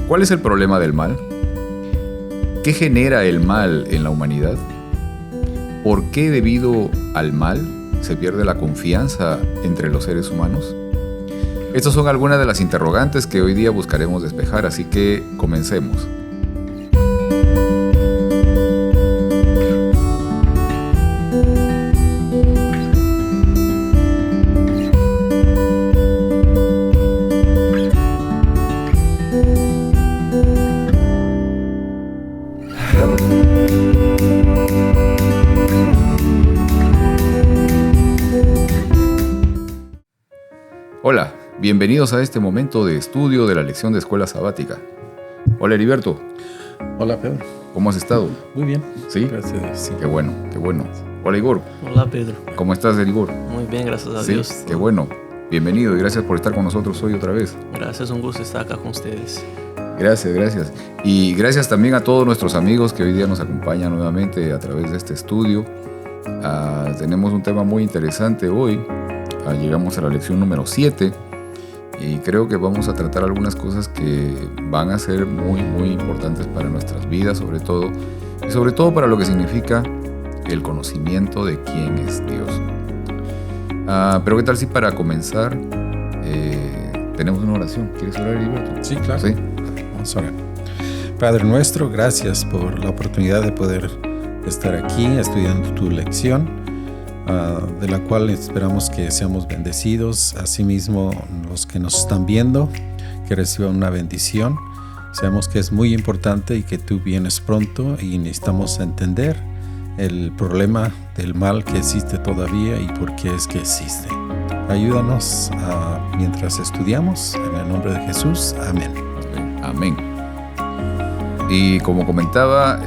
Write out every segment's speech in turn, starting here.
¿Cuál es el problema del mal? ¿Qué genera el mal en la humanidad? ¿Por qué debido al mal se pierde la confianza entre los seres humanos? Estas son algunas de las interrogantes que hoy día buscaremos despejar, así que comencemos. Hola, bienvenidos a este momento de estudio de la lección de escuela sabática. Hola Heriberto. Hola Pedro. ¿Cómo has estado? Muy bien. ¿Sí? Gracias. Sí. Qué bueno, qué bueno. Hola Igor. Hola Pedro. ¿Cómo estás, Igor? Muy bien, gracias a Sí, Dios. qué bueno. Bienvenido y gracias por estar con nosotros hoy otra vez. Gracias, un gusto estar acá con ustedes. Gracias. Y gracias también a todos nuestros amigos que hoy día nos acompañan nuevamente a través de este estudio. Tenemos un tema muy interesante hoy. Llegamos a la lección número 7 y creo que vamos a tratar algunas cosas que van a ser muy importantes para nuestras vidas, sobre todo para lo que significa el conocimiento de quién es Dios. Pero qué tal si para comenzar tenemos una oración. ¿Quieres orar, Heriberto? Sí, claro. ¿Sí? Vamos a orar. Padre nuestro, gracias por la oportunidad de poder estar aquí estudiando tu lección, de la cual esperamos que seamos bendecidos. Asimismo, los que nos están viendo, que reciban una bendición. Sabemos que es muy importante y que tú vienes pronto y necesitamos entender el problema del mal que existe todavía y por qué es que existe. Ayúdanos mientras estudiamos, en el nombre de Jesús. Amén. Amén. Y como comentaba,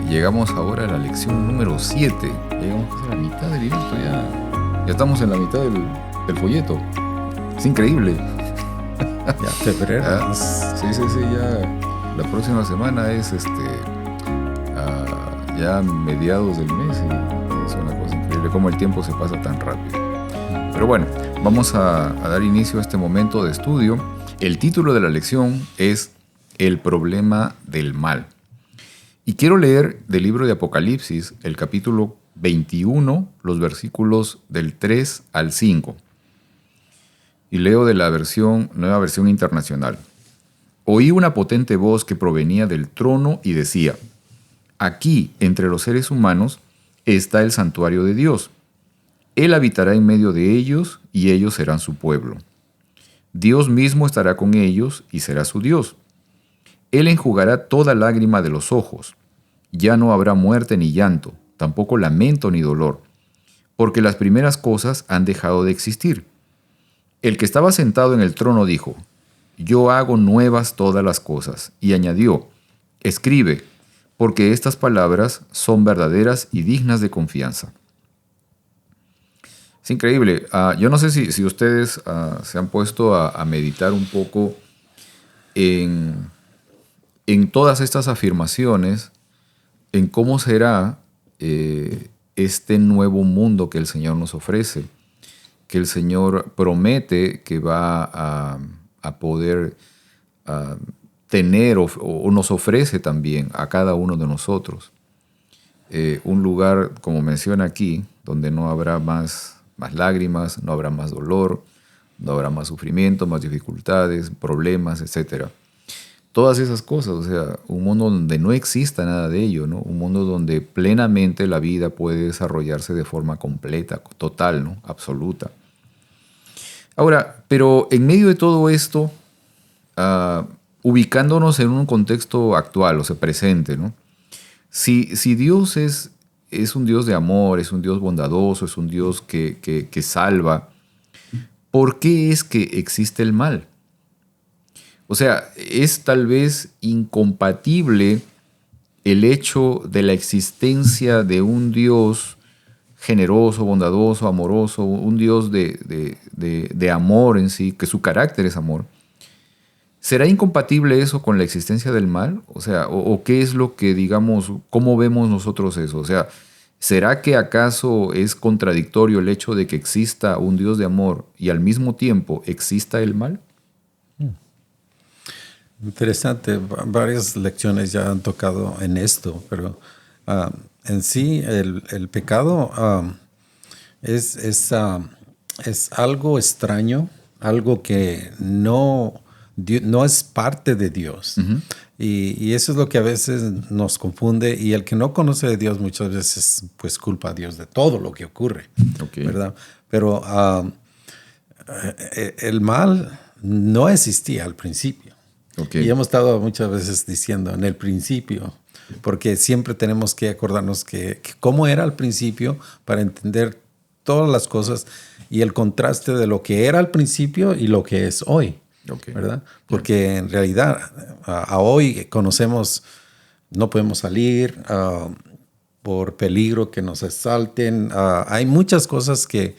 llegamos ahora a la lección número 7. Llegamos a la mitad del libro, ya estamos en la mitad del folleto. Es increíble. Ya febrero. Sí, ya la próxima semana es ya mediados del mes y es una cosa increíble cómo el tiempo se pasa tan rápido. Pero bueno, vamos a dar inicio a este momento de estudio. El título de la lección es El problema del mal. Y quiero leer del libro de Apocalipsis, el capítulo 21, los versículos del 3 al 5. Y leo de la nueva versión internacional. Oí una potente voz que provenía del trono y decía: aquí, entre los seres humanos, está el santuario de Dios. Él habitará en medio de ellos y ellos serán su pueblo. Dios mismo estará con ellos y será su Dios. Él enjugará toda lágrima de los ojos. Ya no habrá muerte ni llanto, tampoco lamento ni dolor, porque las primeras cosas han dejado de existir. El que estaba sentado en el trono dijo: yo hago nuevas todas las cosas. Y añadió: escribe, porque estas palabras son verdaderas y dignas de confianza. Es increíble. Yo no sé si ustedes se han puesto a meditar un poco en todas estas afirmaciones, en cómo será este nuevo mundo que el Señor nos ofrece, que el Señor promete que va a poder tener o nos ofrece también a cada uno de nosotros. Un lugar, como menciona aquí, donde no habrá más lágrimas, no habrá más dolor, no habrá más sufrimiento, más dificultades, problemas, etc. Todas esas cosas, o sea, un mundo donde no exista nada de ello, ¿no? Un mundo donde plenamente la vida puede desarrollarse de forma completa, total, ¿no? Absoluta. Ahora, pero en medio de todo esto, ubicándonos en un contexto actual, o sea, presente, ¿no? Si Dios es un Dios de amor, es un Dios bondadoso, es un Dios que salva, ¿por qué es que existe el mal? O sea, es tal vez incompatible el hecho de la existencia de un Dios generoso, bondadoso, amoroso, un Dios de amor en sí, que su carácter es amor. ¿Será incompatible eso con la existencia del mal? O sea, ¿o qué es lo que, digamos, cómo vemos nosotros eso? O sea, ¿será que acaso es contradictorio el hecho de que exista un Dios de amor y al mismo tiempo exista el mal? Interesante. Varias lecciones ya han tocado en esto, pero en sí el pecado es algo extraño, algo que no es parte de Dios. Ujú. Y eso es lo que a veces nos confunde. Y el que no conoce de Dios muchas veces pues culpa a Dios de todo lo que ocurre, Ok. ¿verdad? Pero el mal no existía al principio. Ok. Y hemos estado muchas veces diciendo en el principio, porque siempre tenemos que acordarnos que cómo era al principio para entender todas las cosas y el contraste de lo que era al principio y lo que es hoy, Ok. ¿verdad? Porque en realidad a hoy conocemos, no podemos salir por peligro que nos asalten. Hay muchas cosas que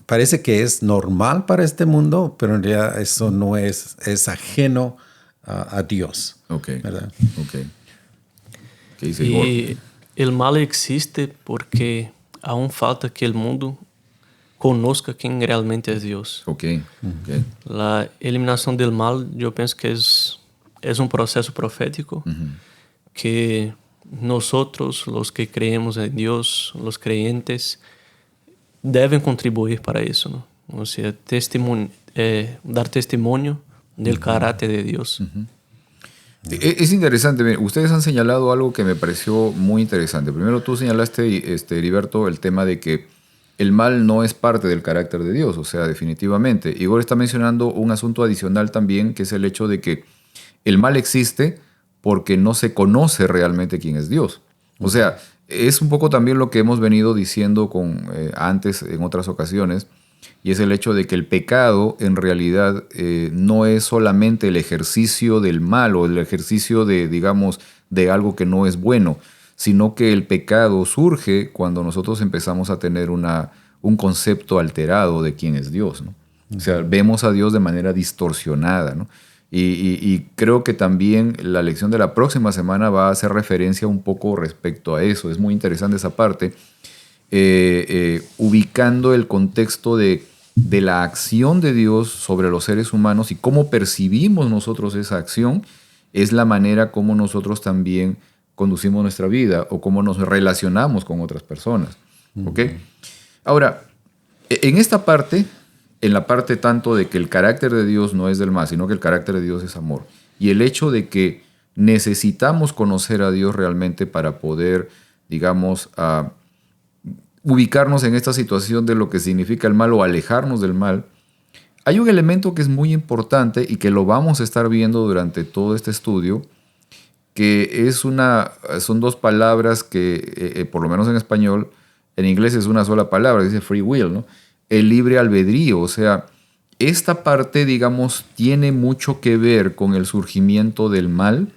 parece que es normal para este mundo, pero en realidad eso no es ajeno a Dios, Ok. ¿verdad? Ok. ¿Qué dice Igor? Y el mal existe porque aún falta que el mundo conozca quién realmente es Dios. Ok. Ok. La eliminación del mal, yo pienso que es un proceso profético que nosotros, los que creemos en Dios, los creyentes, deben contribuir para eso, ¿no? O sea, dar testimonio del carácter de Dios. Es interesante. Miren, ustedes han señalado algo que me pareció muy interesante. Primero tú señalaste, Heriberto, el tema de que el mal no es parte del carácter de Dios, o sea, definitivamente. Igor está mencionando un asunto adicional también, que es el hecho de que el mal existe porque no se conoce realmente quién es Dios. O sea, es un poco también lo que hemos venido diciendo antes en otras ocasiones, y es el hecho de que el pecado en realidad no es solamente el ejercicio del mal o el ejercicio de, digamos, de algo que no es bueno, sino que el pecado surge cuando nosotros empezamos a tener un concepto alterado de quién es Dios, ¿no? O sea, vemos a Dios de manera distorsionada, ¿no? Y creo que también la lección de la próxima semana va a hacer referencia un poco respecto a eso. Es muy interesante esa parte, ubicando el contexto de la acción de Dios sobre los seres humanos y cómo percibimos nosotros esa acción, es la manera como nosotros también conducimos nuestra vida o cómo nos relacionamos con otras personas. ¿Ok? Ahora, en esta parte, en la parte tanto de que el carácter de Dios no es del mal, sino que el carácter de Dios es amor, y el hecho de que necesitamos conocer a Dios realmente para poder, digamos, ubicarnos en esta situación de lo que significa el mal o alejarnos del mal, hay un elemento que es muy importante y que lo vamos a estar viendo durante todo este estudio, que son dos palabras que, por lo menos en español, en inglés es una sola palabra, dice free will, ¿no? El libre albedrío. O sea, esta parte, digamos, tiene mucho que ver con el surgimiento del mal.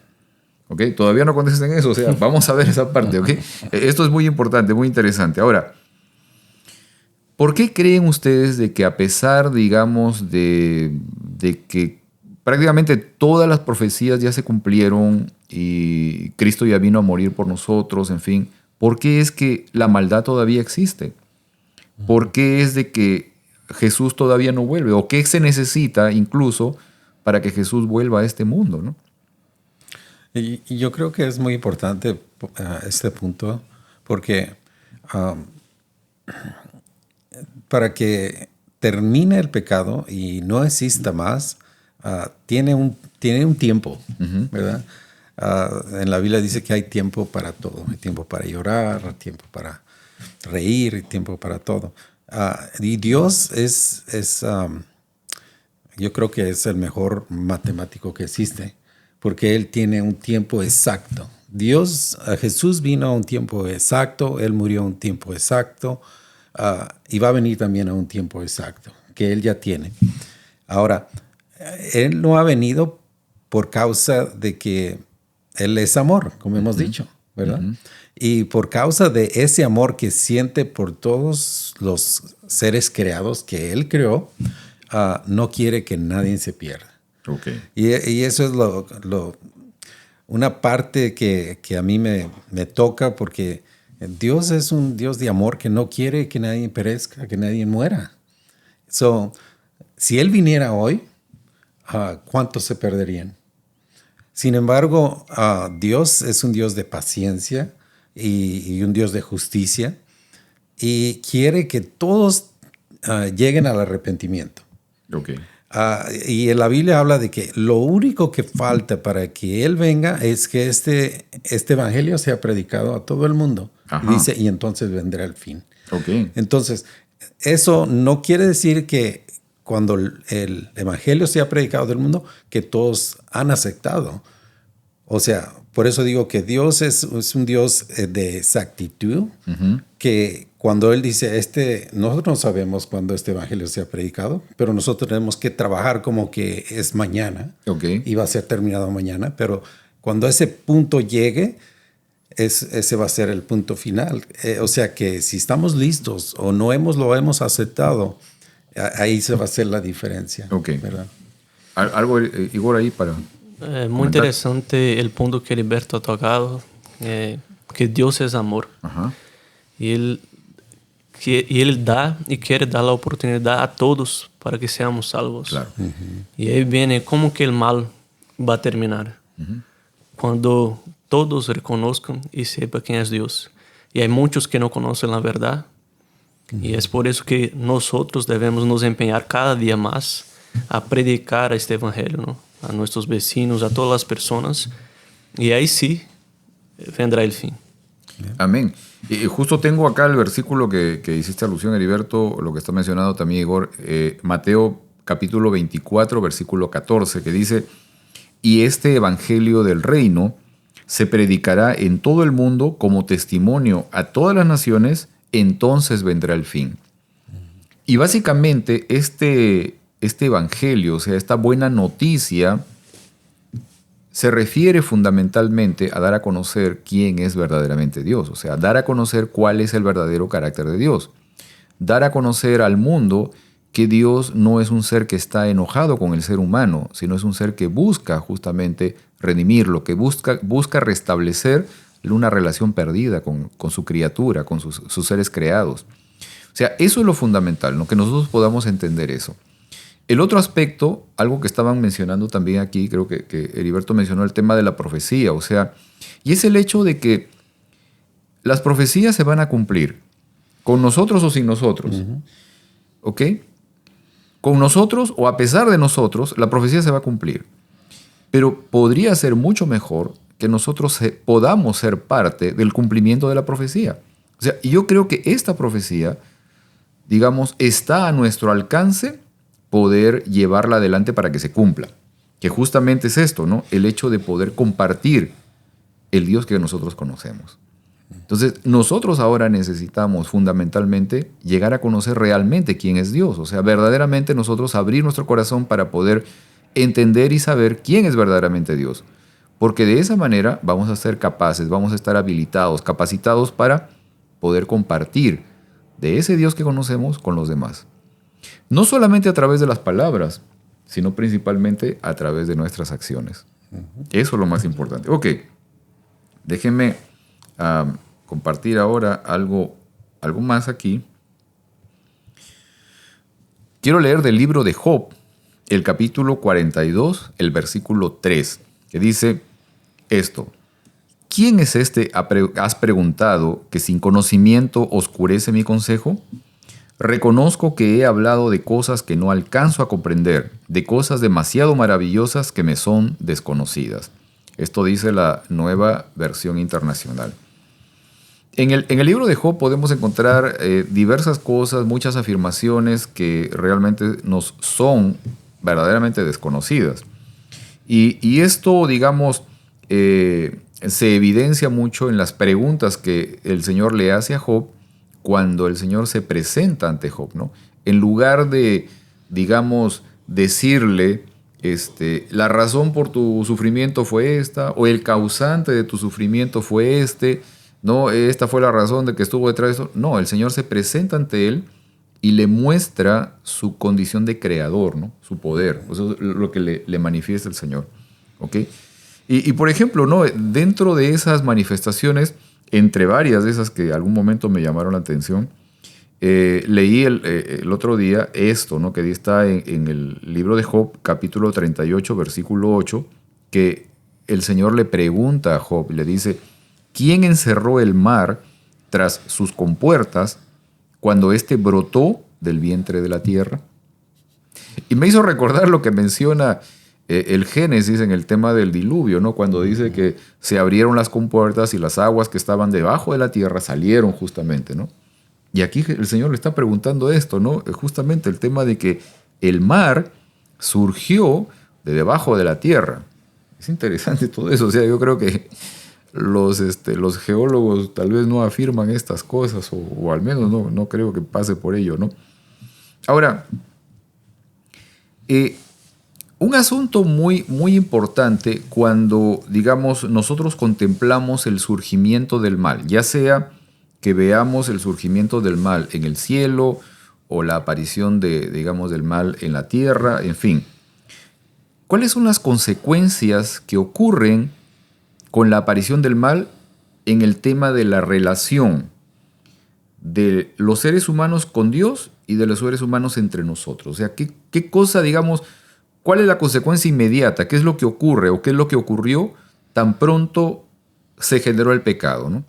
¿Ok? Todavía no contesten eso, o sea, vamos a ver esa parte, ¿ok? Esto es muy importante, muy interesante. Ahora, ¿por qué creen ustedes de que a pesar, digamos, de que prácticamente todas las profecías ya se cumplieron y Cristo ya vino a morir por nosotros, en fin, ¿por qué es que la maldad todavía existe? ¿Por qué es de que Jesús todavía no vuelve? ¿O qué se necesita incluso para que Jesús vuelva a este mundo, ¿no? Y yo creo que es muy importante este punto, porque para que termine el pecado y no exista más, tiene un tiempo, ¿verdad? En la Biblia dice que hay tiempo para todo. Hay tiempo para llorar, tiempo para reír, tiempo para todo. Y Dios yo creo que es el mejor matemático que existe, porque Él tiene un tiempo exacto. Jesús vino a un tiempo exacto, Él murió a un tiempo exacto, y va a venir también a un tiempo exacto, que Él ya tiene. Ahora, Él no ha venido por causa de que Él es amor, como hemos dicho, ¿verdad? Y por causa de ese amor que siente por todos los seres creados que Él creó, no quiere que nadie se pierda. Okay. Y eso es una parte que a mí me toca, porque Dios es un Dios de amor que no quiere que nadie perezca, que nadie muera. Si Él viniera hoy, ¿cuántos se perderían? Sin embargo, Dios es un Dios de paciencia y un Dios de justicia y quiere que todos lleguen al arrepentimiento. Okay. Y en la Biblia habla de que lo único que falta para que Él venga es que este evangelio sea predicado a todo el mundo. Y dice, y entonces vendrá el fin. Okay. Entonces, eso no quiere decir que cuando el evangelio sea predicado del mundo, que todos han aceptado. O sea, por eso digo que Dios es un Dios de exactitud, que cuando Él dice, nosotros no sabemos cuándo este evangelio sea predicado, pero nosotros tenemos que trabajar como que es mañana, y va a ser terminado mañana, pero cuando ese punto llegue, ese va a ser el punto final. O sea que si estamos listos o no lo hemos aceptado, ahí se va a hacer la diferencia. ¿Verdad? Algo, Igor, ahí para... muy interesante el punto que Heriberto ha tocado, que Dios es amor. Y Él da y quiere dar la oportunidad a todos para que seamos salvos. Claro. Y ahí viene cómo que el mal va a terminar. Cuando todos reconozcan y sepan quién es Dios. Y hay muchos que no conocen la verdad. Y es por eso que nosotros debemos nos empeñar cada día más a predicar este evangelio, ¿no? A nuestros vecinos, a todas las personas. Y ahí sí vendrá el fin. Amén. Y justo tengo acá el versículo que hiciste alusión, Heriberto, lo que está mencionado también Igor, Mateo capítulo 24, versículo 14, que dice, y este evangelio del reino se predicará en todo el mundo como testimonio a todas las naciones, entonces vendrá el fin. Y básicamente este evangelio, o sea, esta buena noticia, se refiere fundamentalmente a dar a conocer quién es verdaderamente Dios, o sea, dar a conocer cuál es el verdadero carácter de Dios, dar a conocer al mundo que Dios no es un ser que está enojado con el ser humano, sino es un ser que busca justamente redimirlo, que busca restablecer una relación perdida con su criatura, con sus seres creados. O sea, eso es lo fundamental, ¿no? Que nosotros podamos entender eso. El otro aspecto, algo que estaban mencionando también aquí, creo que Heriberto mencionó el tema de la profecía, o sea, y es el hecho de que las profecías se van a cumplir, con nosotros o sin nosotros, ¿ok? Con nosotros o a pesar de nosotros, la profecía se va a cumplir. Pero podría ser mucho mejor que nosotros podamos ser parte del cumplimiento de la profecía. O sea, yo creo que esta profecía, digamos, está a nuestro alcance poder llevarla adelante para que se cumpla. Que justamente es esto, ¿no? El hecho de poder compartir el Dios que nosotros conocemos. Entonces, nosotros ahora necesitamos fundamentalmente llegar a conocer realmente quién es Dios. O sea, verdaderamente nosotros abrir nuestro corazón para poder entender y saber quién es verdaderamente Dios. Porque de esa manera vamos a ser capaces, vamos a estar habilitados, capacitados para poder compartir de ese Dios que conocemos con los demás. No solamente a través de las palabras, sino principalmente a través de nuestras acciones. Eso es lo más importante. Ok, déjenme compartir ahora algo más aquí. Quiero leer del libro de Job, el capítulo 42, el versículo 3, que dice esto. ¿Quién es este, has preguntado, que sin conocimiento oscurece mi consejo? Reconozco que he hablado de cosas que no alcanzo a comprender, de cosas demasiado maravillosas que me son desconocidas. Esto dice la Nueva Versión Internacional. En el libro de Job podemos encontrar diversas cosas, muchas afirmaciones que realmente nos son verdaderamente desconocidas. Y esto, digamos, se evidencia mucho en las preguntas que el Señor le hace a Job cuando el Señor se presenta ante Job, ¿no? En lugar de, digamos, decirle la razón por tu sufrimiento fue esta, o el causante de tu sufrimiento fue no, esta fue la razón de que estuvo detrás de eso. No, el Señor se presenta ante él y le muestra su condición de creador, ¿no? Su poder. Eso es lo que le manifiesta el Señor. ¿Ok? Y por ejemplo, ¿no? Dentro de esas manifestaciones, entre varias de esas que algún momento me llamaron la atención, leí el otro día esto, ¿no? Que está en el libro de Job, capítulo 38, versículo 8, que el Señor le pregunta a Job, le dice, ¿quién encerró el mar tras sus compuertas cuando éste brotó del vientre de la tierra? Y me hizo recordar lo que menciona el Génesis en el tema del diluvio, ¿no? Cuando dice que se abrieron las compuertas y las aguas que estaban debajo de la tierra salieron justamente, ¿no? Y aquí el Señor le está preguntando esto, ¿no? Justamente el tema de que el mar surgió de debajo de la tierra. Es interesante todo eso. O sea, yo creo que los geólogos tal vez no afirman estas cosas, o al menos no creo que pase por ello, ¿no? Ahora, un asunto muy, muy importante cuando, digamos, nosotros contemplamos el surgimiento del mal, ya sea que veamos el surgimiento del mal en el cielo o la aparición digamos, del mal en la tierra, en fin. ¿Cuáles son las consecuencias que ocurren con la aparición del mal en el tema de la relación de los seres humanos con Dios y de los seres humanos entre nosotros? O sea, ¿qué cosa, digamos, cuál es la consecuencia inmediata? ¿Qué es lo que ocurre o qué es lo que ocurrió tan pronto se generó el pecado, ¿no?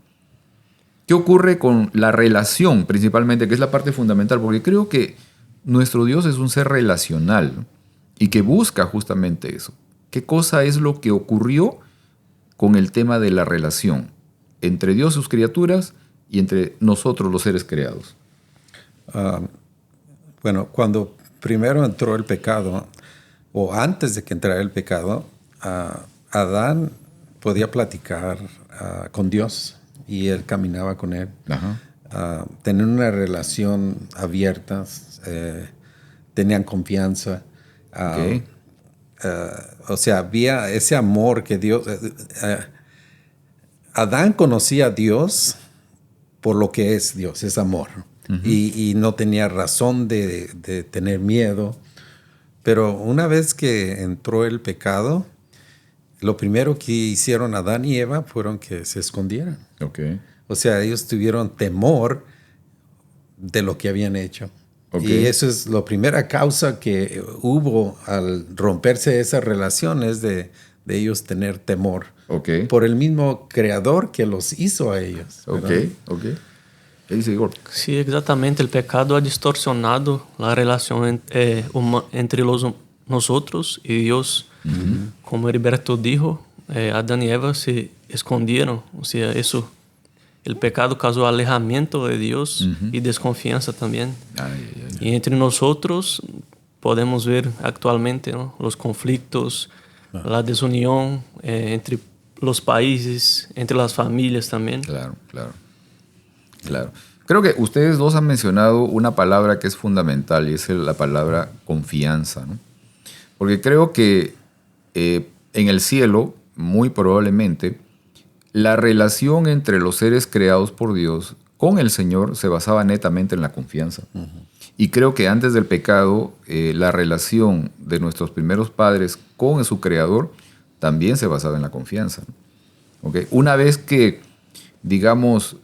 ¿Qué ocurre con la relación principalmente, que es la parte fundamental? Porque creo que nuestro Dios es un ser relacional, ¿no? Y que busca justamente eso. ¿Qué cosa es lo que ocurrió con el tema de la relación entre Dios y sus criaturas y entre nosotros los seres creados? Bueno, cuando primero entró el pecado, o antes de que entrara el pecado, Adán podía platicar con Dios y él caminaba con él. Tener una relación abierta, tenían confianza. Okay. O sea, había ese amor que Dios... Adán conocía a Dios por lo que es Dios, es amor. Uh-huh. Y no tenía razón de tener miedo. Pero una vez que entró el pecado, lo primero que hicieron Adán y Eva fueron que se escondieran. Okay. O sea, ellos tuvieron temor de lo que habían hecho. Okay. Y eso es la primera causa que hubo al romperse esas relaciones de ellos tener temor. Okay. Por el mismo creador que los hizo a ellos. Ok. ¿Qué dice Igor? Sí, exactamente. El pecado ha distorsionado la relación entre nosotros y Dios. Uh-huh. Como Heriberto dijo, Adán y Eva se escondieron. O sea, eso, el pecado causó alejamiento de Dios, uh-huh, y desconfianza también. Y entre nosotros podemos ver actualmente, ¿no?, los conflictos, la desunión entre los países, entre las familias también. Claro. Creo que ustedes dos han mencionado una palabra que es fundamental y es la palabra confianza, ¿no? Porque creo que en el cielo, muy probablemente, la relación entre los seres creados por Dios con el Señor se basaba netamente en la confianza. Uh-huh. Y creo que antes del pecado, la relación de nuestros primeros padres con su Creador también se basaba en la confianza, ¿no? ¿Okay? Una vez que, digamos,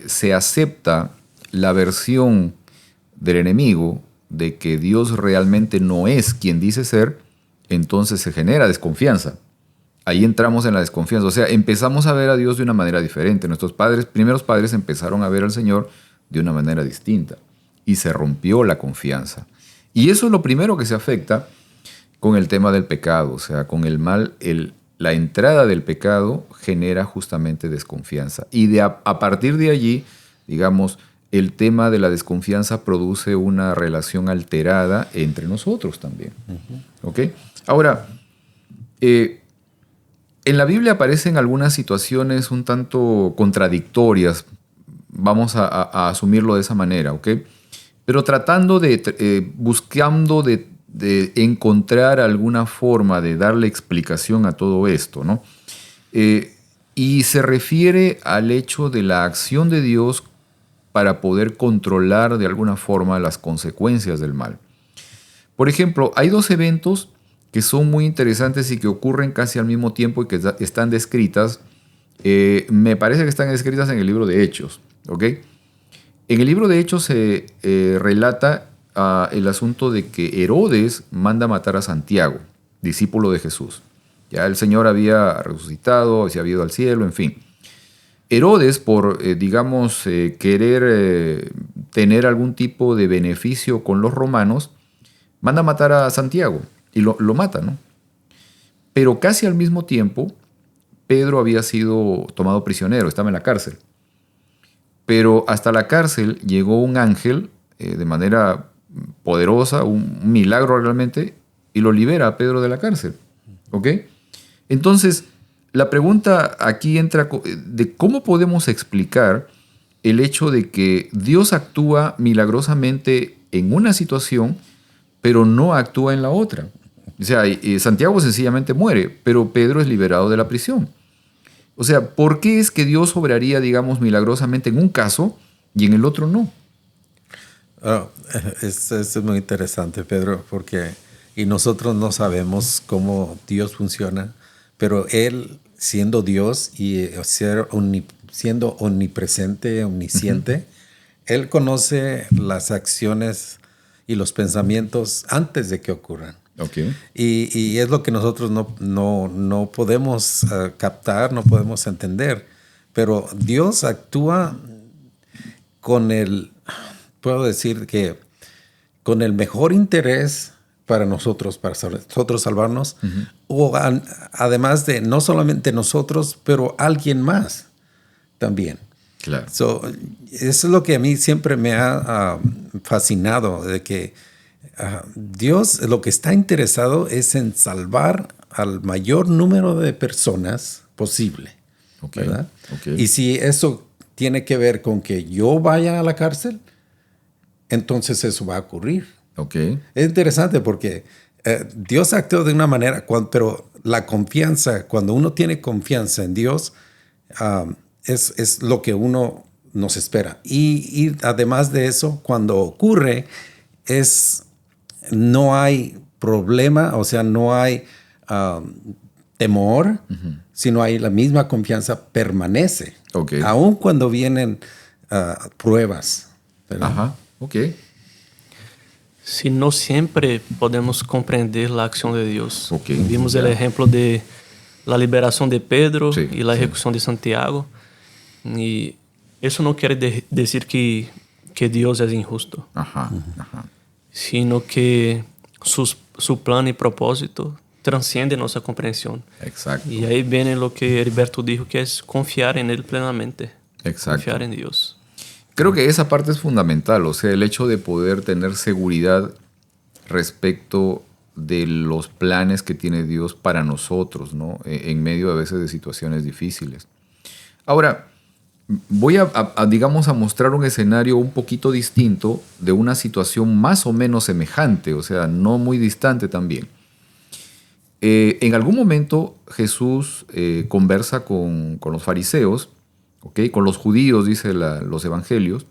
se acepta la versión del enemigo de que Dios realmente no es quien dice ser, entonces se genera desconfianza. Ahí entramos en la desconfianza. O sea, empezamos a ver a Dios de una manera diferente. Nuestros primeros padres empezaron a ver al Señor de una manera distinta. Y se rompió la confianza. Y eso es lo primero que se afecta con el tema del pecado. O sea, con el mal, la entrada del pecado genera justamente desconfianza. Y a partir de allí, digamos, el tema de la desconfianza produce una relación alterada entre nosotros también. Uh-huh. ¿Ok? Ahora, en la Biblia aparecen algunas situaciones un tanto contradictorias. Vamos a asumirlo de esa manera, ¿ok? Pero tratando buscando de encontrar alguna forma de darle explicación a todo esto, ¿no? Y se refiere al hecho de la acción de Dios para poder controlar de alguna forma las consecuencias del mal. Por ejemplo, hay dos eventos que son muy interesantes y que ocurren casi al mismo tiempo y que están descritas. Me parece que están descritas en el libro de Hechos, ¿ok? En el libro de Hechos se relata el asunto de que Herodes manda matar a Santiago, discípulo de Jesús. Ya el Señor había resucitado, se había ido al cielo, en fin. Herodes, por, querer tener algún tipo de beneficio con los romanos, manda a matar a Santiago y lo mata, ¿no? Pero casi al mismo tiempo, Pedro había sido tomado prisionero, estaba en la cárcel. Pero hasta la cárcel llegó un ángel de manera poderosa, un milagro realmente, y lo libera a Pedro de la cárcel. ¿Ok? Entonces, la pregunta aquí entra de cómo podemos explicar el hecho de que Dios actúa milagrosamente en una situación, pero no actúa en la otra. O sea, Santiago sencillamente muere, pero Pedro es liberado de la prisión. O sea, ¿por qué es que Dios obraría, digamos, milagrosamente en un caso y en el otro no? Esto es muy interesante, Pedro, porque y nosotros no sabemos cómo Dios funciona, pero Él, siendo Dios y siendo omnipresente, omnisciente, Él conoce las acciones y los pensamientos antes de que ocurran. Okay. Y es lo que nosotros no podemos captar, no podemos entender. Pero Dios actúa puedo decir que con el mejor interés para nosotros salvarnos, o además de no solamente nosotros, pero alguien más también. Claro. Eso es lo que a mí siempre me ha fascinado, de que Dios lo que está interesado es en salvar al mayor número de personas posible, ¿verdad? Okay. Y si eso tiene que ver con que yo vaya a la cárcel, entonces eso va a ocurrir. Okay. Es interesante porque Dios actúa de una manera, pero la confianza, cuando uno tiene confianza en Dios, es lo que uno nos espera. Y además de eso, cuando ocurre, no hay problema, o sea, no hay temor, sino hay la misma confianza permanece. Okay. Aun cuando vienen pruebas. ¿Verdad? Ajá, ok. Si no siempre podemos comprender la acción de Dios. Okay. Vimos el ejemplo de la liberación de Pedro y la ejecución de Santiago. Y eso no quiere decir que Dios es injusto. Ajá. Sino que su plan y propósito transciende nuestra comprensión. Exacto. Y ahí viene lo que Heriberto dijo, que es confiar en Él plenamente. Exacto. Confiar en Dios. Creo que esa parte es fundamental, o sea, el hecho de poder tener seguridad respecto de los planes que tiene Dios para nosotros, ¿no? En medio a veces de situaciones difíciles. Ahora, voy digamos, a mostrar un escenario un poquito distinto de una situación más o menos semejante, o sea, no muy distante también. En algún momento Jesús conversa con los fariseos, ¿okay? Con los judíos, dice los evangelios,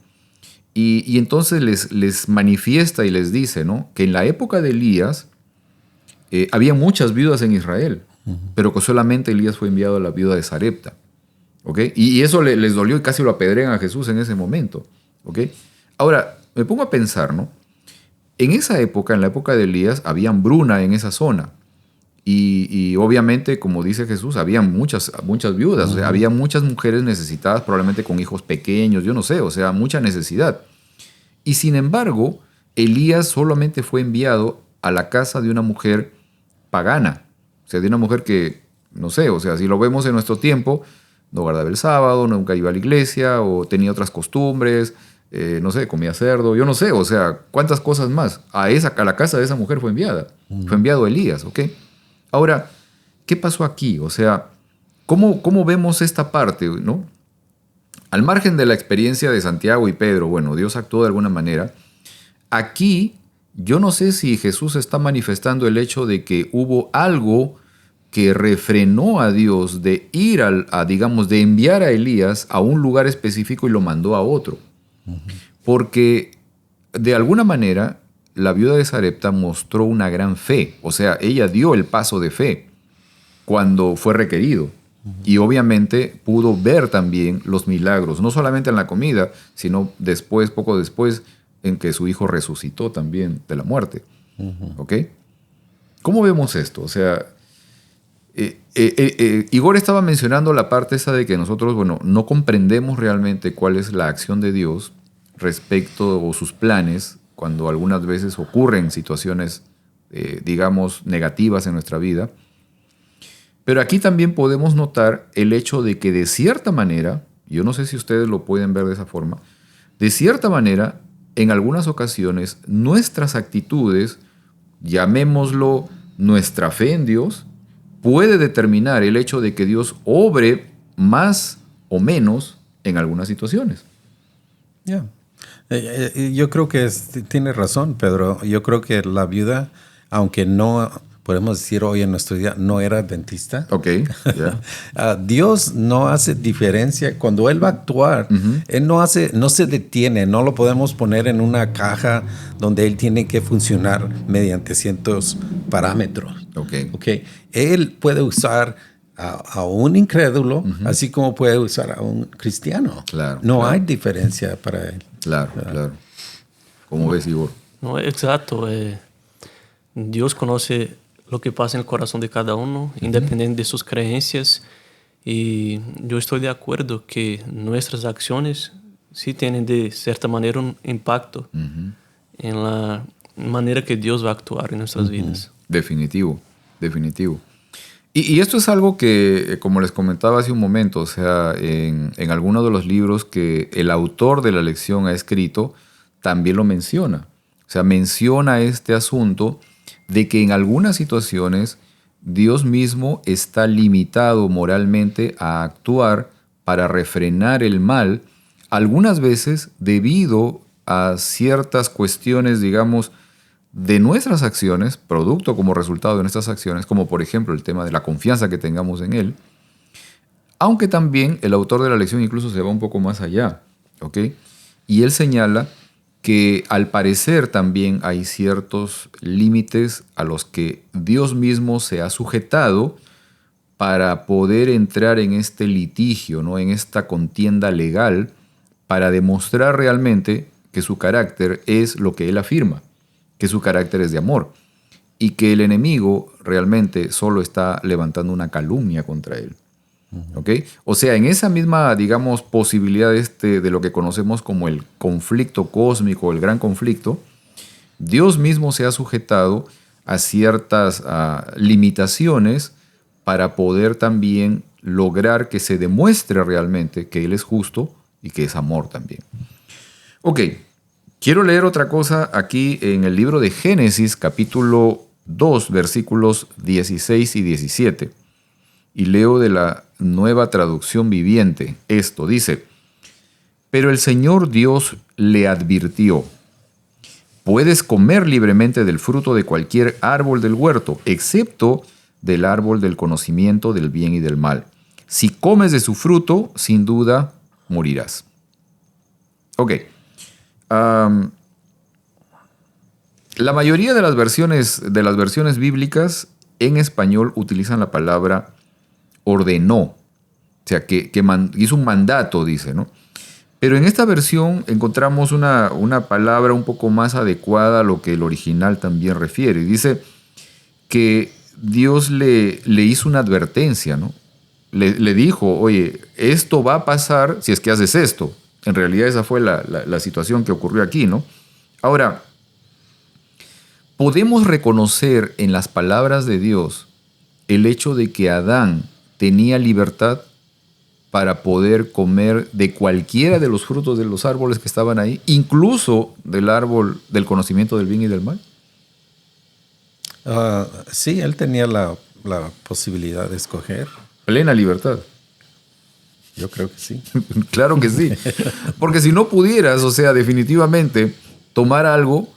y entonces les manifiesta y les dice, ¿no? Que en la época de Elías había muchas viudas en Israel, pero que solamente Elías fue enviado a la viuda de Sarepta. ¿Okay? Y eso les dolió y casi lo apedrean a Jesús en ese momento. ¿Okay? Ahora, me pongo a pensar, ¿no? En esa época, en la época de Elías, había hambruna en esa zona. Y obviamente, como dice Jesús, había muchas viudas. O sea, había muchas mujeres necesitadas, probablemente con hijos pequeños, yo no sé, o sea, mucha necesidad. Y sin embargo, Elías solamente fue enviado a la casa de una mujer pagana. O sea, de una mujer que, no sé, o sea, si lo vemos en nuestro tiempo, no guardaba el sábado, nunca iba a la iglesia, o tenía otras costumbres, no sé, comía cerdo, yo no sé, o sea, cuántas cosas más. A la casa de esa mujer fue enviada. Fue enviado Elías, ¿ok? Ahora, ¿qué pasó aquí? O sea, ¿cómo vemos esta parte, no? Al margen de la experiencia de Santiago y Pedro, bueno, Dios actuó de alguna manera. Aquí, yo no sé si Jesús está manifestando el hecho de que hubo algo que refrenó a Dios de ir digamos, de enviar a Elías a un lugar específico y lo mandó a otro. Porque, de alguna manera, la viuda de Sarepta mostró una gran fe. O sea, ella dio el paso de fe cuando fue requerido. Y obviamente pudo ver también los milagros, no solamente en la comida, sino después, poco después, en que su hijo resucitó también de la muerte. ¿Ok? ¿Cómo vemos esto? O sea, Igor estaba mencionando la parte esa de que nosotros, bueno, no comprendemos realmente cuál es la acción de Dios respecto o sus planes cuando algunas veces ocurren situaciones, digamos, negativas en nuestra vida. Pero aquí también podemos notar el hecho de que de cierta manera, yo no sé si ustedes lo pueden ver de esa forma, de cierta manera, en algunas ocasiones, nuestras actitudes, llamémoslo nuestra fe en Dios, puede determinar el hecho de que Dios obre más o menos en algunas situaciones. Yeah. Yo creo que tiene razón, Pedro. Yo creo que la viuda, aunque no podemos decir hoy en nuestro día, no era adventista. Ok, yeah. Dios no hace diferencia. Cuando Él va a actuar, Él no se detiene. No lo podemos poner en una caja donde Él tiene que funcionar mediante ciertos parámetros. Okay. Él puede usar a un incrédulo, así como puede usar a un cristiano. Claro, no hay diferencia para Él. Claro. ¿Cómo ves, Igor? No, exacto. Dios conoce lo que pasa en el corazón de cada uno, independiente de sus creencias. Y yo estoy de acuerdo que nuestras acciones sí tienen de cierta manera un impacto en la manera que Dios va a actuar en nuestras vidas. Definitivo. Y esto es algo que, como les comentaba hace un momento, o sea, en alguno de los libros que el autor de la lección ha escrito, también lo menciona. O sea, menciona este asunto de que en algunas situaciones Dios mismo está limitado moralmente a actuar para refrenar el mal, algunas veces debido a ciertas cuestiones, digamos, de nuestras acciones, producto como resultado de nuestras acciones, como por ejemplo el tema de la confianza que tengamos en Él, aunque también el autor de la lección incluso se va un poco más allá, ¿ok? Y él señala que al parecer también hay ciertos límites a los que Dios mismo se ha sujetado para poder entrar en este litigio, ¿no? En esta contienda legal, para demostrar realmente que su carácter es lo que él afirma, que su carácter es de amor y que el enemigo realmente solo está levantando una calumnia contra él. ¿Okay? O sea, en esa misma, digamos, posibilidad de lo que conocemos como el conflicto cósmico, el gran conflicto, Dios mismo se ha sujetado a ciertas limitaciones para poder también lograr que se demuestre realmente que Él es justo y que es amor también. Ok, quiero leer otra cosa aquí en el libro de Génesis, capítulo 2, versículos 16 y 17. Y leo de la Nueva Traducción Viviente. Esto dice: pero el Señor Dios le advirtió: puedes comer libremente del fruto de cualquier árbol del huerto, excepto del árbol del conocimiento del bien y del mal. Si comes de su fruto, sin duda morirás. Ok. La mayoría de las versiones bíblicas en español utilizan la palabra ordenó, o sea, que hizo un mandato, dice, ¿no? Pero en esta versión encontramos una palabra un poco más adecuada a lo que el original también refiere. Dice que Dios le hizo una advertencia, ¿no? Le dijo: oye, esto va a pasar si es que haces esto. En realidad esa fue la situación que ocurrió aquí, ¿no? Ahora, podemos reconocer en las palabras de Dios el hecho de que Adán tenía libertad para poder comer de cualquiera de los frutos de los árboles que estaban ahí, incluso del árbol del conocimiento del bien y del mal. Sí, él tenía la posibilidad de escoger. Plena libertad. Yo creo que sí. Claro que sí. Porque si no pudieras, o sea, definitivamente tomar algo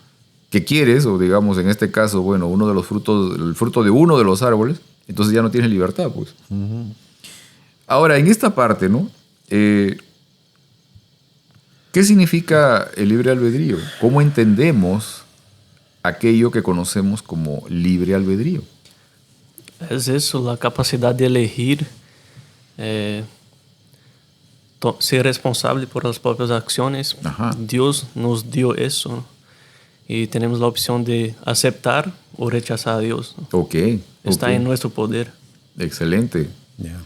que quieres, o digamos en este caso, bueno, uno de los frutos, el fruto de uno de los árboles, entonces ya no tienes libertad, pues. Ahora, en esta parte, ¿no? ¿Qué significa el libre albedrío? ¿Cómo entendemos aquello que conocemos como libre albedrío? Es eso, la capacidad de elegir, ser responsable por las propias acciones. Ajá. Dios nos dio eso, ¿no? Y tenemos la opción de aceptar o rechazar a Dios, ¿no? Ok. Está en nuestro poder. Excelente. Yeah.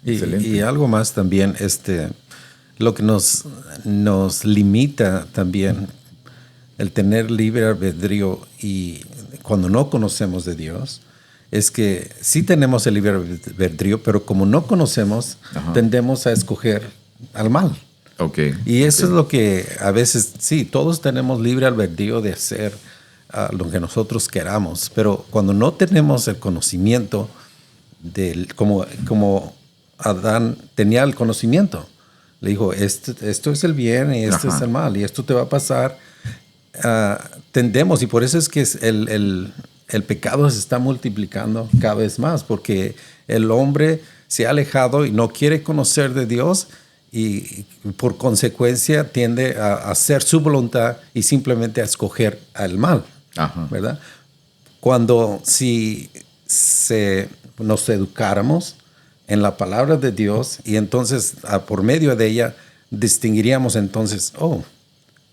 Excelente. Y algo más también, lo que nos limita también el tener libre albedrío y cuando no conocemos de Dios, es que sí tenemos el libre albedrío, pero como no conocemos, tendemos a escoger al mal. Okay. Y eso es lo que a veces, sí, todos tenemos libre albedrío de hacer lo que nosotros queramos, pero cuando no tenemos el conocimiento, como Adán tenía el conocimiento, le dijo, esto es el bien y esto es el mal, y esto te va a pasar. Tendemos, y por eso es que el pecado se está multiplicando cada vez más, porque el hombre se ha alejado y no quiere conocer de Dios y por consecuencia tiende a hacer su voluntad y simplemente a escoger al mal, ¿verdad? Cuando si nos educáramos en la palabra de Dios y entonces por medio de ella distinguiríamos entonces,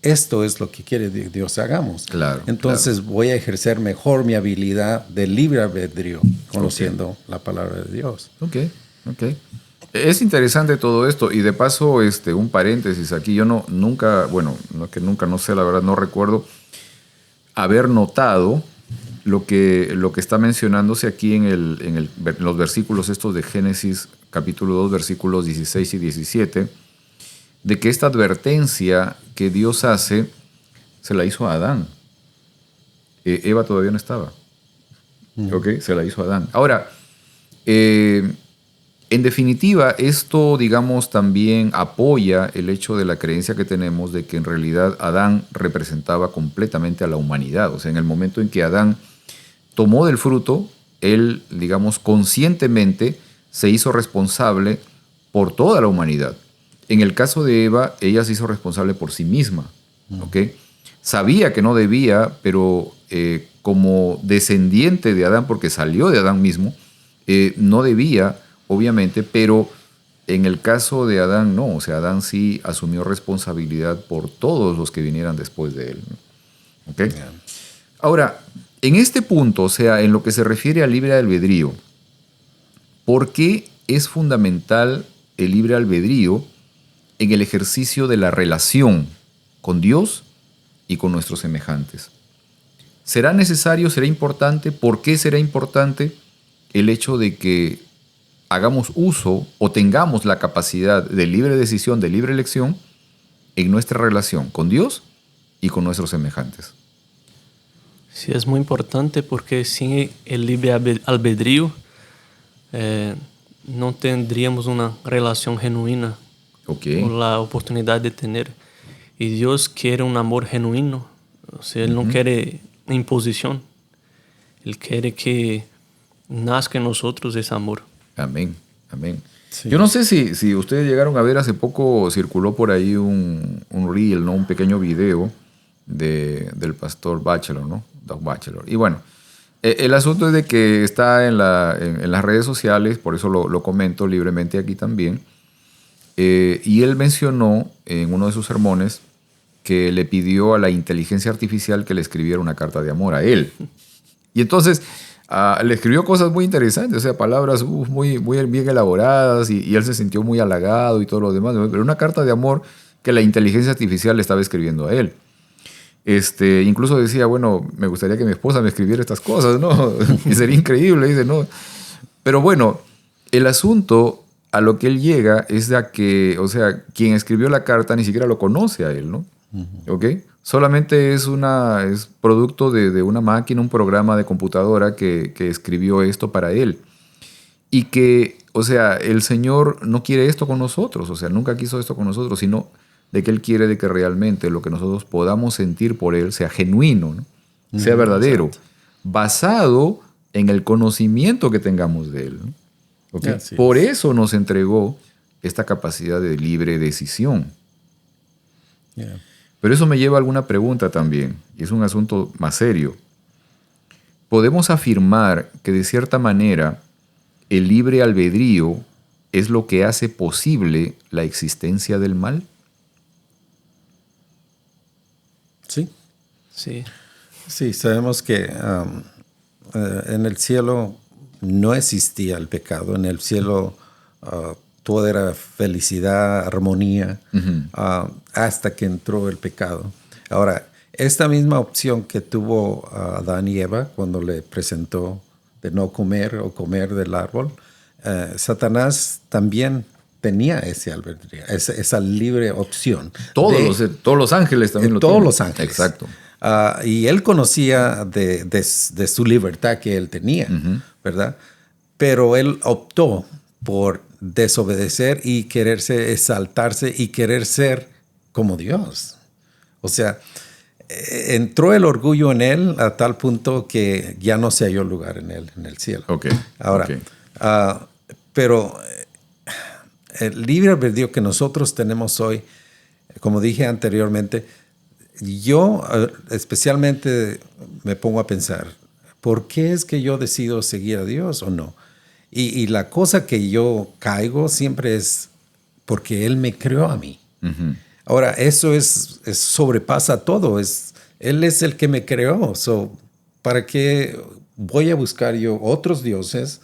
esto es lo que quiere Dios que hagamos. Claro, entonces voy a ejercer mejor mi habilidad de libre albedrío, conociendo la palabra de Dios. Ok. Es interesante todo esto. Y de paso, un paréntesis aquí. Yo nunca no sé, la verdad, no recuerdo haber notado lo que está mencionándose aquí en los versículos estos de Génesis, capítulo 2, versículos 16 y 17, de que esta advertencia que Dios hace se la hizo a Adán. Eva todavía no estaba. ¿Ok? Se la hizo a Adán. Ahora, en definitiva, esto, digamos, también apoya el hecho de la creencia que tenemos de que en realidad Adán representaba completamente a la humanidad. O sea, en el momento en que Adán tomó del fruto, él, digamos, conscientemente se hizo responsable por toda la humanidad. En el caso de Eva, ella se hizo responsable por sí misma. ¿Okay? Sabía que no debía, pero como descendiente de Adán, porque salió de Adán mismo, no debía, obviamente, pero en el caso de Adán no. O sea, Adán sí asumió responsabilidad por todos los que vinieran después de él. ¿Okay? Yeah. Ahora, en este punto, o sea, en lo que se refiere al libre albedrío, ¿por qué es fundamental el libre albedrío en el ejercicio de la relación con Dios y con nuestros semejantes? ¿Será necesario, será importante? ¿Por qué será importante el hecho de que hagamos uso o tengamos la capacidad de libre decisión, de libre elección en nuestra relación con Dios y con nuestros semejantes? Sí, es muy importante porque sin el libre albedrío no tendríamos una relación genuina. Okay. Por la oportunidad de tener. Y Dios quiere un amor genuino. O sea, Él no quiere imposición. Él quiere que nazca en nosotros ese amor. Amén. Sí. Yo no sé si ustedes llegaron a ver, hace poco circuló por ahí un reel, ¿no? Un pequeño video del pastor Batchelor, ¿no? Doug Batchelor. Y bueno, el asunto es de que está en las redes sociales, por eso lo comento libremente aquí también. Y él mencionó en uno de sus sermones que le pidió a la inteligencia artificial que le escribiera una carta de amor a él. Y entonces le escribió cosas muy interesantes, o sea, palabras muy bien elaboradas, y él se sintió muy halagado y todo lo demás. Pero una carta de amor que la inteligencia artificial le estaba escribiendo a él. Incluso decía, bueno, me gustaría que mi esposa me escribiera estas cosas, ¿no? Y sería increíble, dice, ¿no? Pero bueno, el asunto a lo que él llega es de que, o sea, quien escribió la carta ni siquiera lo conoce a él, ¿no? ¿Ok? Solamente es producto de una máquina, un programa de computadora que escribió esto para él. Y que, o sea, el Señor no quiere esto con nosotros, o sea, nunca quiso esto con nosotros, sino de que Él quiere de que realmente lo que nosotros podamos sentir por Él sea genuino, ¿no? Sea verdadero, basado en el conocimiento que tengamos de Él, ¿no? ¿Okay? Por eso nos entregó esta capacidad de libre decisión. Yeah. Pero eso me lleva a alguna pregunta también, y es un asunto más serio. ¿Podemos afirmar que de cierta manera el libre albedrío es lo que hace posible la existencia del mal? Sí, sabemos que en el cielo no existía el pecado. En el cielo todo era felicidad, armonía, hasta que entró el pecado. Ahora, esta misma opción que tuvo Adán y Eva cuando le presentó de no comer o comer del árbol, Satanás también tenía ese albedrío, esa libre opción. Todos los ángeles también lo tienen. Todos los ángeles. Exacto. Y él conocía de su libertad que él tenía, ¿verdad? Pero él optó por desobedecer y quererse exaltarse y querer ser como Dios. O sea, entró el orgullo en él a tal punto que ya no se halló lugar en él, en el cielo. Okay. Ahora, pero el libre albedrío que nosotros tenemos hoy, como dije anteriormente, yo especialmente me pongo a pensar, ¿por qué es que yo decido seguir a Dios o no? Y la cosa que yo caigo siempre es porque Él me creó a mí. Ahora, eso sobrepasa todo. Él es el que me creó. ¿Para qué voy a buscar yo otros dioses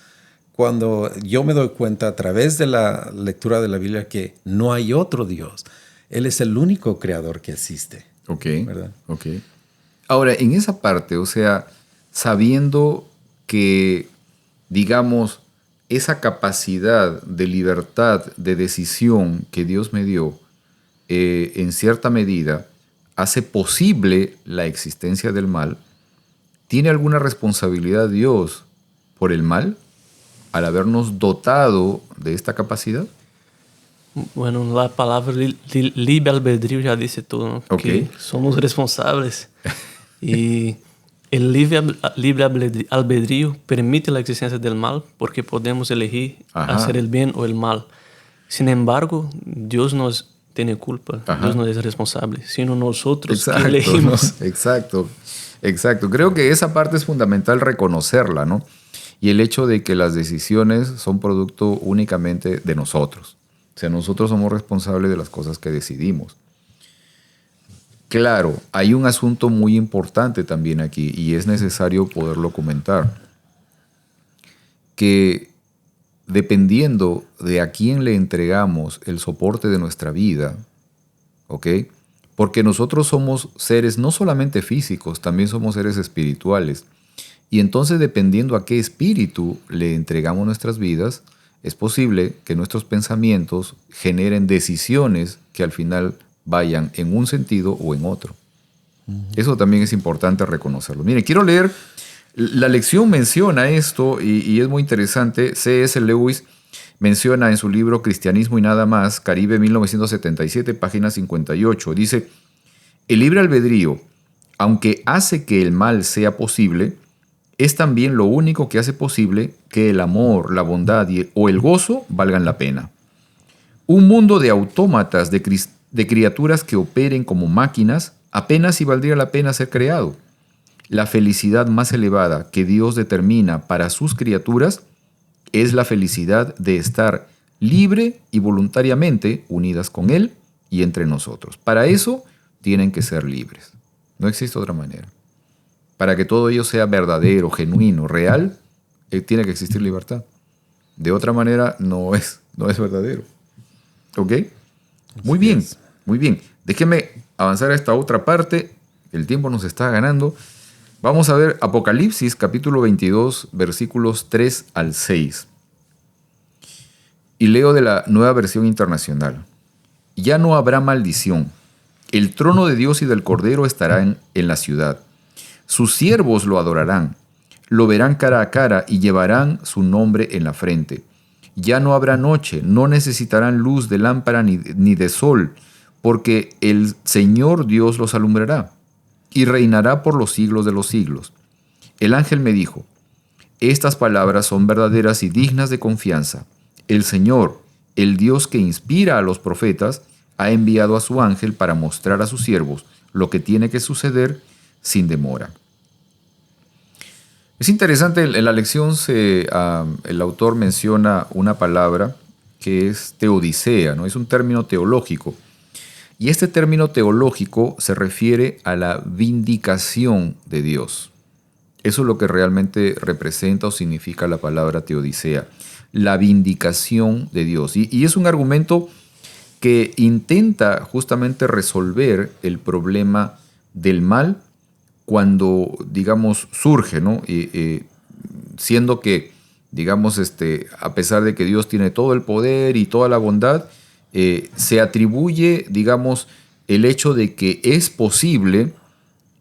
cuando yo me doy cuenta a través de la lectura de la Biblia que no hay otro Dios? Él es el único creador que existe. Ok, ¿verdad? Ok. Ahora, en esa parte, o sea, sabiendo que, digamos, esa capacidad de libertad, de decisión que Dios me dio, en cierta medida, hace posible la existencia del mal, ¿tiene alguna responsabilidad Dios por el mal al habernos dotado de esta capacidad? Bueno, la palabra libre albedrío ya dice todo, ¿no? Okay. Que somos responsables. Y el libre albedrío permite la existencia del mal porque podemos elegir hacer el bien o el mal. Sin embargo, Dios no tiene culpa, Dios no es responsable, sino nosotros que elegimos. ¿No? Exacto. Creo que esa parte es fundamental reconocerla, ¿no? Y el hecho de que las decisiones son producto únicamente de nosotros. O sea, nosotros somos responsables de las cosas que decidimos. Claro, hay un asunto muy importante también aquí y es necesario poderlo comentar. Que dependiendo de a quién le entregamos el soporte de nuestra vida, ¿ok? Porque nosotros somos seres no solamente físicos, también somos seres espirituales. Y entonces, dependiendo a qué espíritu le entregamos nuestras vidas, es posible que nuestros pensamientos generen decisiones que al final vayan en un sentido o en otro. Eso también es importante reconocerlo. Mire, quiero leer, la lección menciona esto y es muy interesante. C.S. Lewis menciona en su libro Cristianismo y nada más, Caribe 1977, página 58. Dice, el libre albedrío, aunque hace que el mal sea posible, es también lo único que hace posible que el amor, la bondad o el gozo valgan la pena. Un mundo de autómatas, de criaturas que operen como máquinas, apenas si valdría la pena ser creado. La felicidad más elevada que Dios determina para sus criaturas es la felicidad de estar libre y voluntariamente unidas con Él y entre nosotros. Para eso tienen que ser libres. No existe otra manera. Para que todo ello sea verdadero, genuino, real, tiene que existir libertad. De otra manera no es verdadero. ¿Ok? Muy bien, muy bien. Déjeme avanzar a esta otra parte. El tiempo nos está ganando. Vamos a ver Apocalipsis capítulo 22, versículos 3 al 6. Y leo de la Nueva Versión Internacional. Ya no habrá maldición. El trono de Dios y del Cordero estarán en la ciudad. Sus siervos lo adorarán, lo verán cara a cara y llevarán su nombre en la frente. Ya no habrá noche, no necesitarán luz de lámpara ni de sol, porque el Señor Dios los alumbrará y reinará por los siglos de los siglos. El ángel me dijo, estas palabras son verdaderas y dignas de confianza. El Señor, el Dios que inspira a los profetas, ha enviado a su ángel para mostrar a sus siervos lo que tiene que suceder sin demora. Es interesante, en la lección el autor menciona una palabra que es teodicea, ¿no? Es un término teológico. Y este término teológico se refiere a la vindicación de Dios. Eso es lo que realmente representa o significa la palabra teodicea, la vindicación de Dios. Y es un argumento que intenta justamente resolver el problema del mal cuando, digamos, surge, ¿no? Siendo que, digamos, a pesar de que Dios tiene todo el poder y toda la bondad, se atribuye, digamos, el hecho de que es posible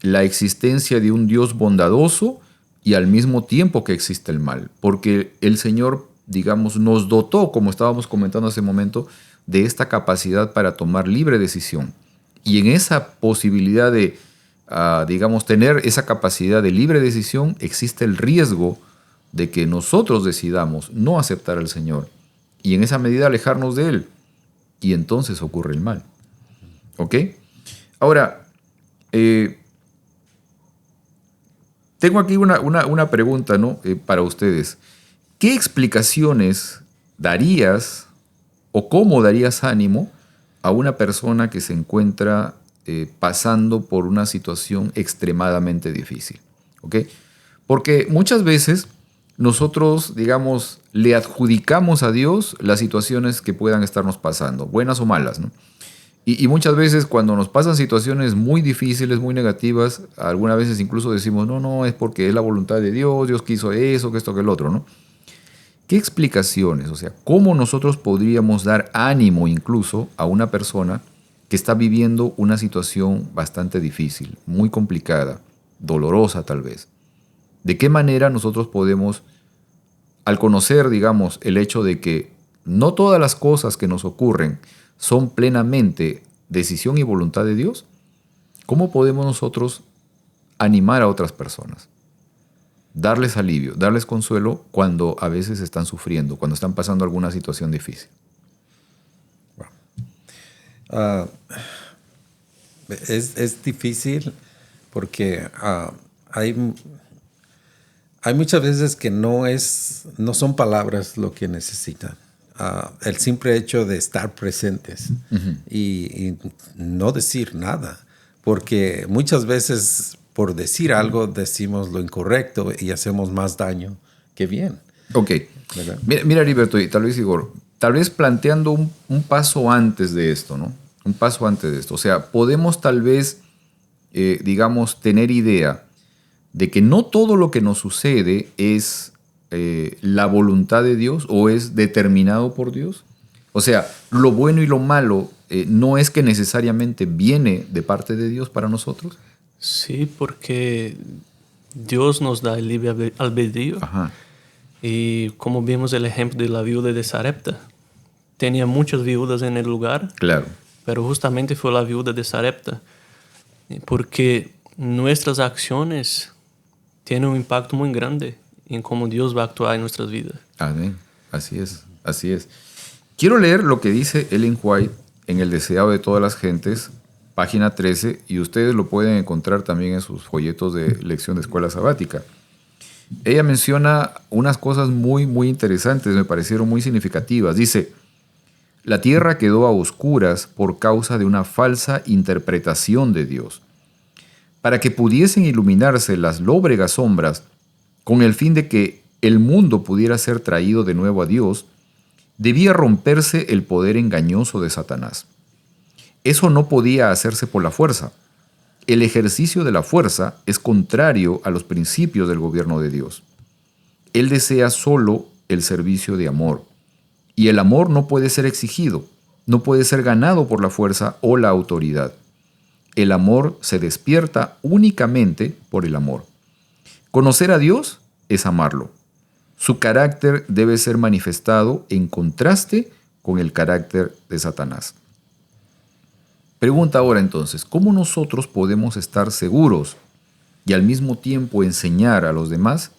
la existencia de un Dios bondadoso y al mismo tiempo que existe el mal. Porque el Señor, digamos, nos dotó, como estábamos comentando hace un momento, de esta capacidad para tomar libre decisión. Y en esa posibilidad de, digamos, tener esa capacidad de libre decisión, existe el riesgo de que nosotros decidamos no aceptar al Señor y en esa medida alejarnos de Él. Y entonces ocurre el mal. ¿Ok? Ahora, tengo aquí una pregunta, ¿no? Para ustedes. ¿Qué explicaciones darías o cómo darías ánimo a una persona que se encuentra pasando por una situación extremadamente difícil? ¿Ok? Porque muchas veces nosotros, digamos, le adjudicamos a Dios las situaciones que puedan estarnos pasando, buenas o malas, ¿no? Y muchas veces cuando nos pasan situaciones muy difíciles, muy negativas, algunas veces incluso decimos, no, es porque es la voluntad de Dios, Dios quiso eso, que esto, que el otro, ¿no? ¿Qué explicaciones? O sea, ¿cómo nosotros podríamos dar ánimo incluso a una persona que está viviendo una situación bastante difícil, muy complicada, dolorosa tal vez? ¿De qué manera nosotros podemos, al conocer, digamos, el hecho de que no todas las cosas que nos ocurren son plenamente decisión y voluntad de Dios, cómo podemos nosotros animar a otras personas? Darles alivio, darles consuelo cuando a veces están sufriendo, cuando están pasando alguna situación difícil. Es difícil porque hay muchas veces que no son palabras lo que necesitan. El simple hecho de estar presentes y no decir nada, porque muchas veces por decir algo decimos lo incorrecto y hacemos más daño que bien. Ok. Mira, Heriberto, y tal vez Igor, tal vez planteando un paso antes de esto, ¿no? Un paso antes de esto. O sea, podemos tal vez, digamos, tener idea de que no todo lo que nos sucede es la voluntad de Dios o es determinado por Dios. O sea, lo bueno y lo malo no es que necesariamente viene de parte de Dios para nosotros. Sí, porque Dios nos da el libre albedrío. Ajá. Y como vimos el ejemplo de la viuda de Sarepta, tenía muchas viudas en el lugar, Claro. pero justamente fue la viuda de Sarepta, porque nuestras acciones tienen un impacto muy grande en cómo Dios va a actuar en nuestras vidas. Amén. Así es, así es. Quiero leer lo que dice Ellen White en El deseado de todas las gentes, página 13, y ustedes lo pueden encontrar también en sus folletos de lección de escuela sabática. Ella menciona unas cosas muy, muy interesantes, me parecieron muy significativas. Dice, la tierra quedó a oscuras por causa de una falsa interpretación de Dios. Para que pudiesen iluminarse las lóbregas sombras, con el fin de que el mundo pudiera ser traído de nuevo a Dios, debía romperse el poder engañoso de Satanás. Eso no podía hacerse por la fuerza. El ejercicio de la fuerza es contrario a los principios del gobierno de Dios. Él desea solo el servicio de amor. Y el amor no puede ser exigido, no puede ser ganado por la fuerza o la autoridad. El amor se despierta únicamente por el amor. Conocer a Dios es amarlo. Su carácter debe ser manifestado en contraste con el carácter de Satanás. Pregunta ahora entonces, ¿cómo nosotros podemos estar seguros y al mismo tiempo enseñar a los demás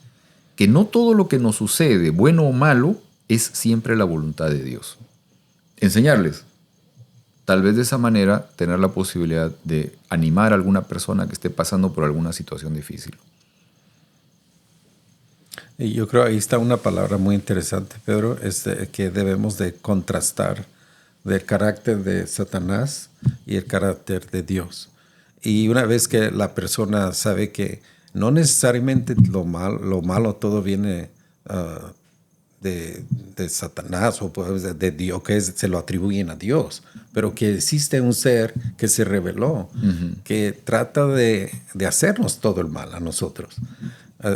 que no todo lo que nos sucede, bueno o malo, es siempre la voluntad de Dios? Enseñarles. Tal vez de esa manera tener la posibilidad de animar a alguna persona que esté pasando por alguna situación difícil. Y yo creo ahí está una palabra muy interesante, Pedro, que debemos de contrastar del carácter de Satanás y el carácter de Dios. Y una vez que la persona sabe que no necesariamente lo malo todo viene de Satanás o pues de Dios, que se lo atribuyen a Dios, pero que existe un ser que se reveló, que trata de hacernos todo el mal a nosotros.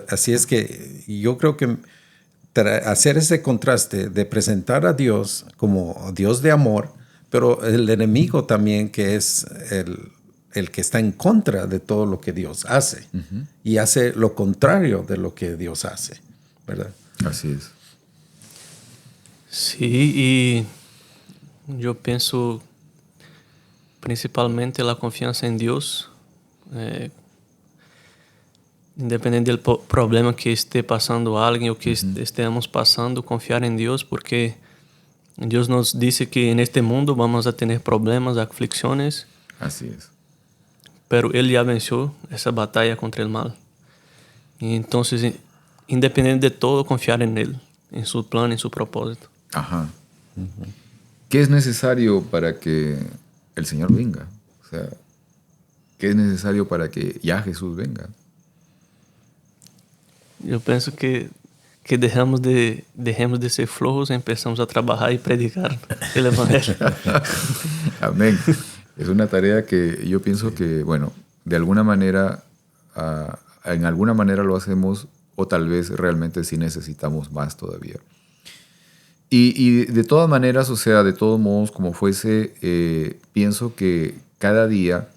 Así es que yo creo que hacer ese contraste de presentar a Dios como Dios de amor, pero el enemigo también, que es el que está en contra de todo lo que Dios hace y hace lo contrario de lo que Dios hace, ¿verdad? Así es. Sí, y yo pienso principalmente la confianza en Dios, independiente del problema que esté pasando alguien o que estemos pasando, confiar en Dios, porque Dios nos dice que en este mundo vamos a tener problemas, aflicciones. Así es. Pero Él ya venció esa batalla contra el mal. Y entonces, independiente de todo, confiar en Él, en su plan, en su propósito. Ajá. ¿Qué es necesario para que el Señor venga? O sea, ¿qué es necesario para que ya Jesús venga? Yo pienso que dejemos de ser flojos y empezamos a trabajar y predicar el Evangelio. Amén. Es una tarea que yo pienso que, bueno, de alguna manera, en alguna manera lo hacemos, o tal vez realmente sí necesitamos más todavía. Y de todas maneras, o sea, de todos modos, como fuese, pienso que cada día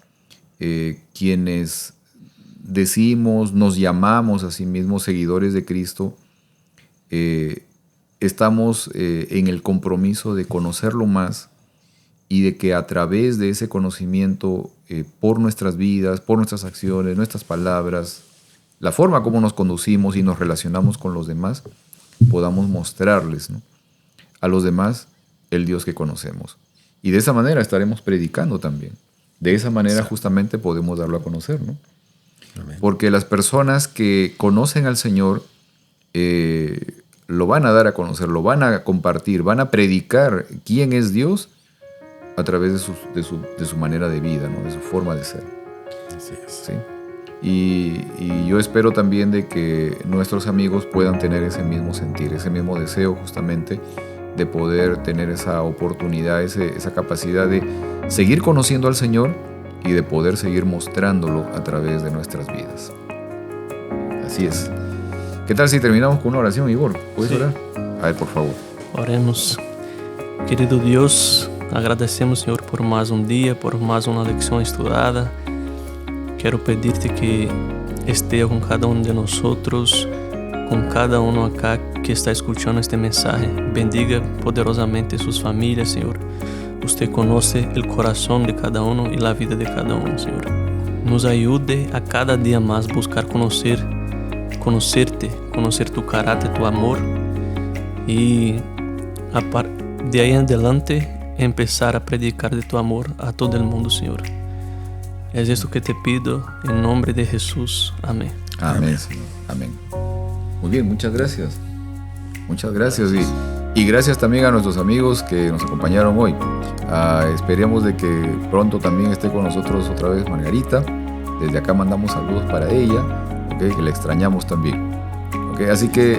quienes decimos, nos llamamos a sí mismos seguidores de Cristo, estamos en el compromiso de conocerlo más y de que a través de ese conocimiento, por nuestras vidas, por nuestras acciones, nuestras palabras, la forma como nos conducimos y nos relacionamos con los demás, podamos mostrarles, ¿no?, a los demás el Dios que conocemos. Y de esa manera estaremos predicando también. De esa manera justamente podemos darlo a conocer, ¿no? Amén. Porque las personas que conocen al Señor lo van a dar a conocer, lo van a compartir, van a predicar quién es Dios a través de su manera de vida, ¿no?, de su forma de ser. Así es. ¿Sí? Y yo espero también de que nuestros amigos puedan tener ese mismo sentir, ese mismo deseo justamente de poder tener esa oportunidad, esa capacidad de seguir conociendo al Señor y de poder seguir mostrándolo a través de nuestras vidas. Así es. ¿Qué tal si terminamos con una oración, Igor? ¿Puedes orar? A ver, por favor. Oremos. Querido Dios, agradecemos, Senhor, por mais dia, por mais uma lecção estudada. Quero pedir-te que esteja com cada de nós, com cada acá que está escuchando este mensaje. Bendiga poderosamente sus familias, Señor. Usted conoce el corazón de cada uno y la vida de cada uno, Señor. Nos ayude a cada día más buscar conocerte, conocer tu carácter, tu amor, y de ahí en adelante empezar a predicar de tu amor a todo el mundo, Señor. Es esto que te pido en nombre de Jesús. Amén. Amén, Señor. Amén. Muy bien, muchas gracias. Muchas gracias. Y gracias también a nuestros amigos que nos acompañaron hoy. Esperemos de que pronto también esté con nosotros otra vez Margarita. Desde acá mandamos saludos para ella, ¿okay? Que la extrañamos también. ¿Okay? Así que